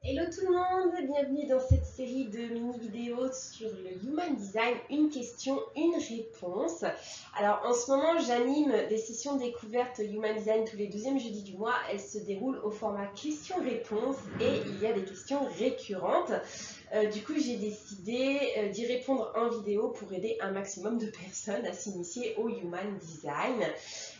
Hello tout le monde, bienvenue dans cette série de mini-vidéos sur le Human Design, une question, une réponse. Alors en ce moment j'anime des sessions découvertes Human Design tous les deuxièmes jeudis du mois. Elles se déroulent au format questions-réponses et il y a des questions récurrentes. Du coup j'ai décidé d'y répondre en vidéo pour aider un maximum de personnes à s'initier au Human Design.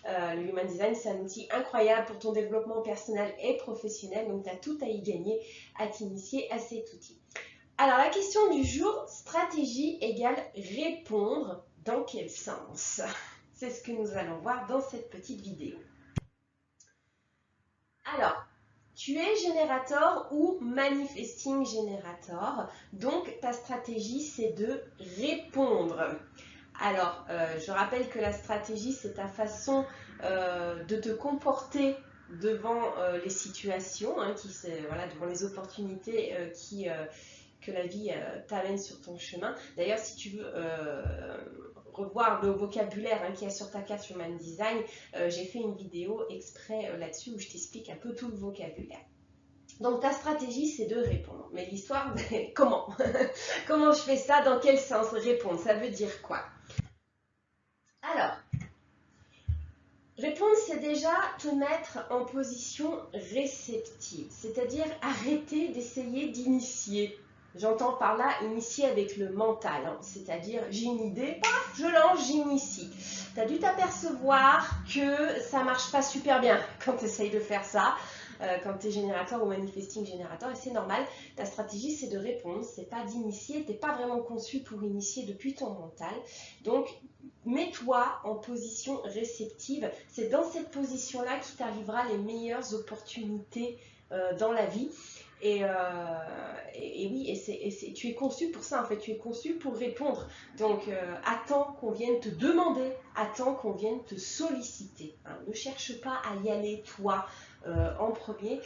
Le Human Design, c'est un outil incroyable pour ton développement personnel et professionnel, donc tu as tout à y gagner à t'initier à cet outil. Alors la question du jour, stratégie égale répondre dans quel sens? C'est ce que nous allons voir dans cette petite vidéo. Alors, tu es générateur ou manifesting générateur, donc ta stratégie c'est de répondre. Alors, je rappelle que la stratégie, c'est ta façon de te comporter devant les situations, voilà, devant les opportunités que la vie t'amène sur ton chemin. D'ailleurs, si tu veux revoir le vocabulaire qu'il y a sur ta carte Human Design, j'ai fait une vidéo exprès là-dessus où je t'explique un peu tout le vocabulaire. Donc ta stratégie, c'est de répondre. Mais l'histoire, comment? Comment je fais ça? Dans quel sens répondre? Ça veut dire quoi? Alors, répondre, c'est déjà te mettre en position réceptive, c'est-à-dire arrêter d'essayer d'initier. J'entends par là initier avec le mental, c'est-à-dire j'ai une idée, paf, je lance, j'initie. Tu as dû t'apercevoir que ça ne marche pas super bien quand tu essayes de faire ça, quand tu es générateur ou manifesting générateur, et c'est normal. Ta stratégie, c'est de répondre, c'est pas d'initier, tu n'es pas vraiment conçu pour initier depuis ton mental. Donc, mets-toi en position réceptive. C'est dans cette position-là qu'il t'arrivera les meilleures opportunités dans la vie. Et oui, tu es conçu pour ça en fait, tu es conçu pour répondre. Donc attends qu'on vienne te demander, attends qu'on vienne te solliciter. Ne cherche pas à y aller toi en premier.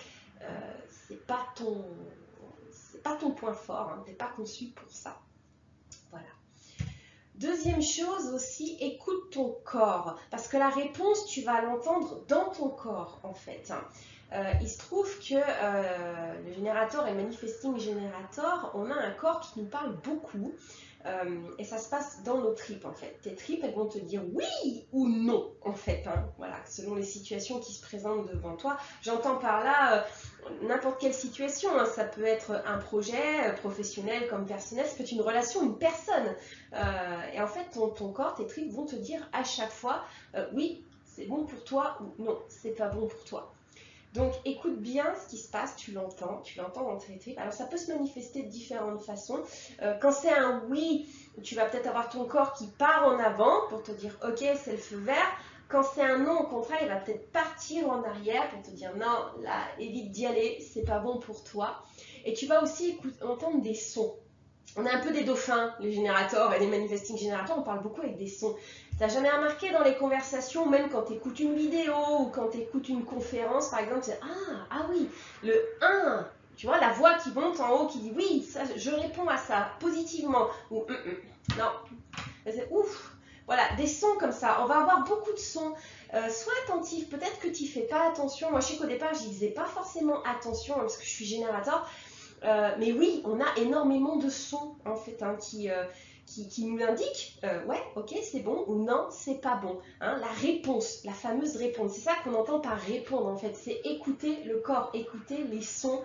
C'est pas ton point fort, tu n'es pas conçu pour ça. Voilà. Deuxième chose aussi, écoute ton corps, parce que la réponse, tu vas l'entendre dans ton corps en fait. Il se trouve que le générateur et le manifesting générateur, on a un corps qui nous parle beaucoup et ça se passe dans nos tripes en fait. Tes tripes, elles vont te dire oui ou non en fait, voilà, selon les situations qui se présentent devant toi. J'entends par là n'importe quelle situation, ça peut être un projet professionnel comme personnel, ça peut être une relation, une personne. Et en fait, ton corps, tes tripes vont te dire à chaque fois oui, c'est bon pour toi ou non, c'est pas bon pour toi. Donc écoute bien ce qui se passe, tu l'entends dans tes tripes. Alors ça peut se manifester de différentes façons. Quand c'est un oui, tu vas peut-être avoir ton corps qui part en avant pour te dire ok, c'est le feu vert. Quand c'est un non, au contraire, il va peut-être partir en arrière pour te dire non, là, évite d'y aller, c'est pas bon pour toi. Et tu vas aussi entendre des sons. On est un peu des dauphins, les générateurs et les manifesting générateurs, on parle beaucoup avec des sons. T'as jamais remarqué dans les conversations, même quand tu écoutes une vidéo ou quand tu écoutes une conférence, par exemple, c'est ah oui, le 1, tu vois, la voix qui monte en haut qui dit oui, ça, je réponds à ça positivement, ou non, c'est ouf. Voilà, des sons comme ça. On va avoir beaucoup de sons. Sois attentif, peut-être que tu n'y fais pas attention. Moi, je sais qu'au départ, je n'y faisais pas forcément attention parce que je suis générateur. Mais oui, on a énormément de sons en fait qui nous indiquent ouais, ok, c'est bon ou non, c'est pas bon. La réponse, la fameuse réponse, c'est ça qu'on entend par répondre en fait, c'est écouter le corps, écouter les sons,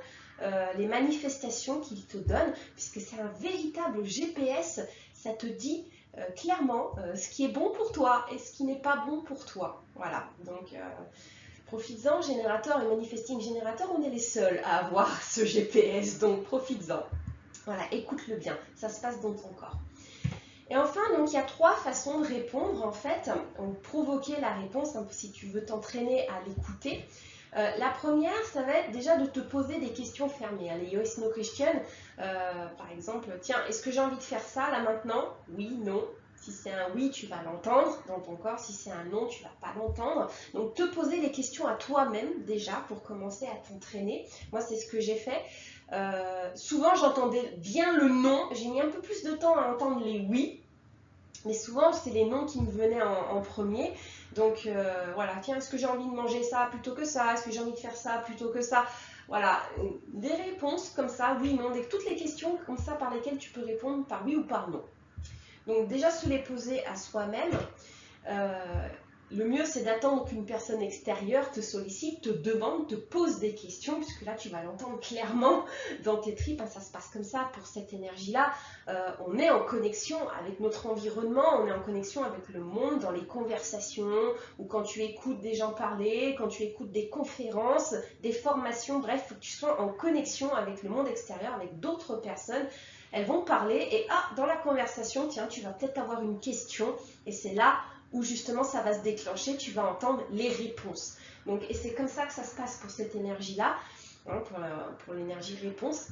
les manifestations qu'il te donne, puisque c'est un véritable GPS, ça te dit clairement ce qui est bon pour toi et ce qui n'est pas bon pour toi. Voilà, donc profites-en, générateur et manifesting générateur, on est les seuls à avoir ce GPS, donc profites-en. Voilà, écoute-le bien, ça se passe dans ton corps. Et enfin, donc il y a 3 façons de répondre en fait, ou provoquer la réponse, si tu veux t'entraîner à l'écouter. La première, ça va être déjà de te poser des questions fermées. Les yes, no question, par exemple, tiens, est-ce que j'ai envie de faire ça là maintenant? Oui, non. Si c'est un oui, tu vas l'entendre dans ton corps. Si c'est un non, tu ne vas pas l'entendre. Donc, te poser les questions à toi-même déjà pour commencer à t'entraîner. Moi, c'est ce que j'ai fait. Souvent, j'entendais bien le non. J'ai mis un peu plus de temps à entendre les oui. Mais souvent, c'est les noms qui me venaient en premier. Donc voilà, tiens, est-ce que j'ai envie de manger ça plutôt que ça? Est-ce que j'ai envie de faire ça plutôt que ça? Voilà, des réponses comme ça, oui, non, toutes les questions comme ça par lesquelles tu peux répondre par oui ou par non. Donc déjà se les poser à soi-même. Le mieux, c'est d'attendre qu'une personne extérieure te sollicite, te demande, te pose des questions, puisque là, tu vas l'entendre clairement dans tes tripes. Hein, ça se passe comme ça pour cette énergie-là. On est en connexion avec notre environnement, on est en connexion avec le monde, dans les conversations, ou quand tu écoutes des gens parler, quand tu écoutes des conférences, des formations, bref, il faut que tu sois en connexion avec le monde extérieur, avec d'autres personnes. Elles vont parler et dans la conversation, tiens, tu vas peut-être avoir une question, et c'est là où justement ça va se déclencher, tu vas entendre les réponses. Donc, et c'est comme ça que ça se passe pour cette énergie-là, hein, pour l'énergie réponse,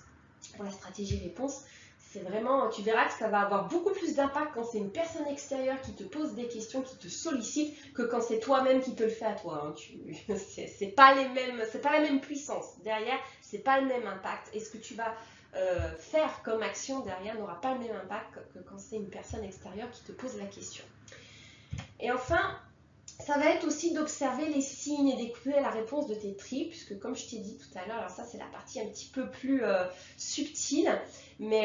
pour la stratégie réponse. C'est vraiment, tu verras que ça va avoir beaucoup plus d'impact quand c'est une personne extérieure qui te pose des questions, qui te sollicite, que quand c'est toi-même qui te le fait à toi. Hein. C'est pas la même puissance. Derrière, c'est pas le même impact. Et ce que tu vas faire comme action derrière n'aura pas le même impact que quand c'est une personne extérieure qui te pose la question. Et enfin, ça va être aussi d'observer les signes et d'écouter la réponse de tes tripes, puisque comme je t'ai dit tout à l'heure, alors ça c'est la partie un petit peu plus subtile, mais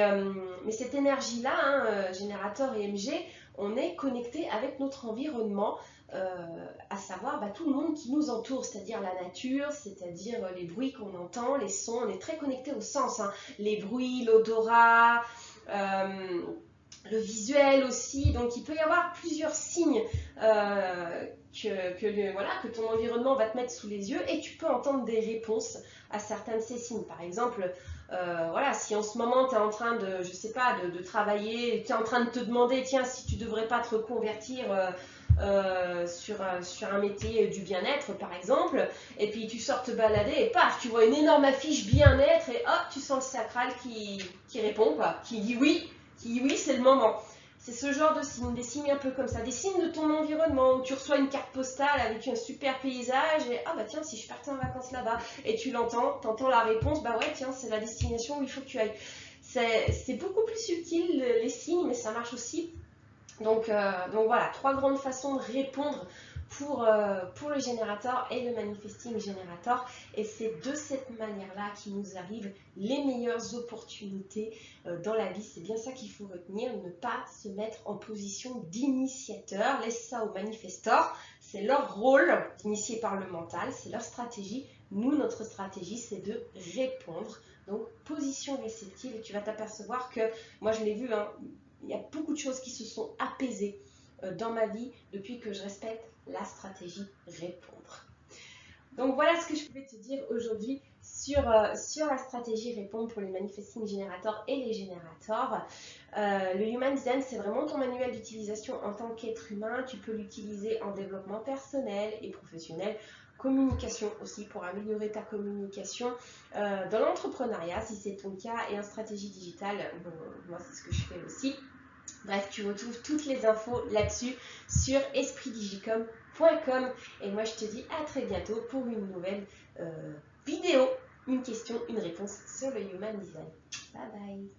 cette énergie-là, hein, générateur et MG, on est connecté avec notre environnement, à savoir tout le monde qui nous entoure, c'est-à-dire la nature, c'est-à-dire les bruits qu'on entend, les sons, on est très connecté au sens, hein, les bruits, l'odorat, le visuel aussi, donc il peut y avoir plusieurs signes que ton environnement va te mettre sous les yeux et tu peux entendre des réponses à certains de ces signes. Par exemple, si en ce moment tu es en train de, je sais pas, de travailler, tu es en train de te demander, tiens, si tu devrais pas te reconvertir sur un métier du bien-être par exemple, et puis tu sors te balader et paf, tu vois une énorme affiche bien-être et hop, tu sens le sacral qui répond, quoi, qui dit oui, c'est le moment. C'est ce genre de signes, des signes un peu comme ça, des signes de ton environnement, où tu reçois une carte postale avec un super paysage et tiens, si je partais en vacances là-bas, et tu l'entends, t'entends la réponse, ouais tiens, c'est la destination où il faut que tu ailles. C'est beaucoup plus subtil les signes, mais ça marche aussi. Donc voilà, 3 grandes façons de répondre pour le générateur et le manifesting générateur, et c'est de cette manière-là qu'il nous arrive les meilleures opportunités dans la vie. C'est bien ça qu'il faut retenir, ne pas se mettre en position d'initiateur, laisse ça aux manifestors, c'est leur rôle initié par le mental, c'est leur stratégie. Nous, notre stratégie, c'est de répondre, donc position réceptive, et tu vas t'apercevoir que, moi je l'ai vu, hein, il y a beaucoup de choses qui se sont apaisées dans ma vie depuis que je respecte la stratégie répondre. Donc voilà ce que je pouvais te dire aujourd'hui sur la stratégie répondre pour les manifesting générateurs et les générateurs. Le Human Design, c'est vraiment ton manuel d'utilisation en tant qu'être humain. Tu peux l'utiliser en développement personnel et professionnel, communication aussi pour améliorer ta communication, dans l'entrepreneuriat si c'est ton cas, et en stratégie digitale, moi c'est ce que je fais aussi. Bref, tu retrouves toutes les infos là-dessus sur espritdigicom.com, et moi je te dis à très bientôt pour une nouvelle vidéo, une question, une réponse sur le Human Design. Bye bye.